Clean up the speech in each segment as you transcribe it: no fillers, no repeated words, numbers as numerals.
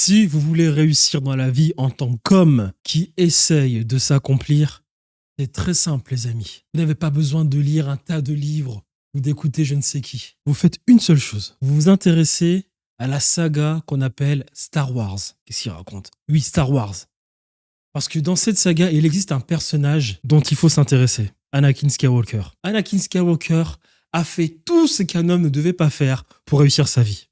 Si vous voulez réussir dans la vie en tant qu'homme qui essaye de s'accomplir, c'est très simple, les amis. Vous n'avez pas besoin de lire un tas de livres ou d'écouter je ne sais qui. Vous faites une seule chose. Vous vous intéressez à la saga qu'on appelle Star Wars. Qu'est-ce qu'il raconte? Oui, Star Wars. Parce que dans cette saga, il existe un personnage dont il faut s'intéresser. Anakin Skywalker. Anakin Skywalker a fait tout ce qu'un homme ne devait pas faire pour réussir sa vie.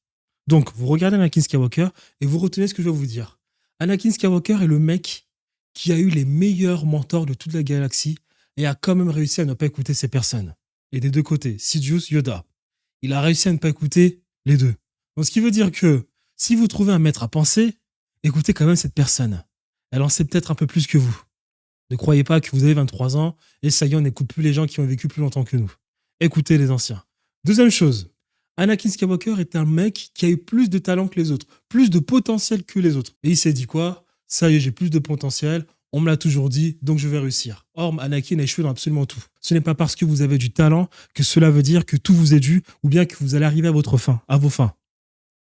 Donc, vous regardez Anakin Skywalker et vous retenez ce que je vais vous dire. Anakin Skywalker est le mec qui a eu les meilleurs mentors de toute la galaxie et a quand même réussi à ne pas écouter ces personnes. Et des deux côtés, Sidious, Yoda. Il a réussi à ne pas écouter les deux. Donc, ce qui veut dire que si vous trouvez un maître à penser, écoutez quand même cette personne. Elle en sait peut-être un peu plus que vous. Ne croyez pas que vous avez 23 ans et ça y est, on n'écoute plus les gens qui ont vécu plus longtemps que nous. Écoutez les anciens. Deuxième chose, Anakin Skywalker est un mec qui a eu plus de talent que les autres, plus de potentiel que les autres. Et il s'est dit quoi? Ça y est, j'ai plus de potentiel, on me l'a toujours dit, donc je vais réussir. Or, Anakin a échoué dans absolument tout. Ce n'est pas parce que vous avez du talent que cela veut dire que tout vous est dû ou bien que vous allez arriver à votre fin, à vos fins.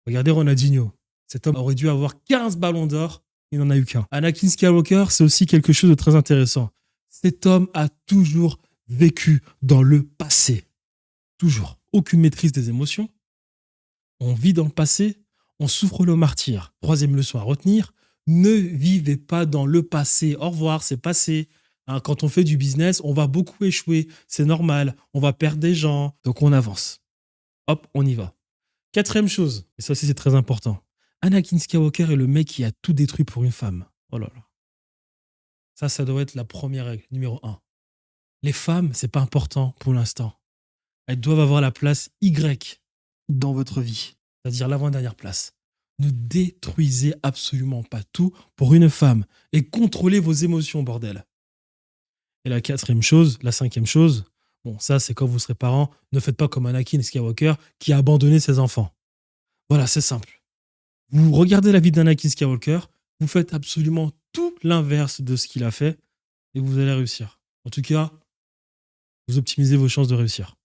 Regardez Ronaldinho. Cet homme aurait dû avoir 15 ballons d'or, il n'en a eu qu'un. Anakin Skywalker, c'est aussi quelque chose de très intéressant. Cet homme a toujours vécu dans le passé. Toujours. Aucune maîtrise des émotions. On vit dans le passé, on souffre le martyre. Troisième leçon à retenir, ne vivez pas dans le passé. Au revoir, c'est passé. Hein, quand on fait du business, on va beaucoup échouer. C'est normal. On va perdre des gens. Donc on avance. Hop, on y va. Quatrième chose, et ça aussi c'est très important. Anakin Skywalker est le mec qui a tout détruit pour une femme. Oh là là. Ça doit être la première règle, numéro 1. Les femmes, c'est pas important pour l'instant. Elles doivent avoir la place Y dans votre vie, c'est-à-dire l'avant-dernière place. Ne détruisez absolument pas tout pour une femme et contrôlez vos émotions, bordel. Et la quatrième chose, la cinquième chose, bon, ça c'est quand vous serez parents, ne faites pas comme Anakin Skywalker qui a abandonné ses enfants. Voilà, c'est simple. Vous regardez la vie d'Anakin Skywalker, vous faites absolument tout l'inverse de ce qu'il a fait et vous allez réussir. En tout cas, vous optimisez vos chances de réussir.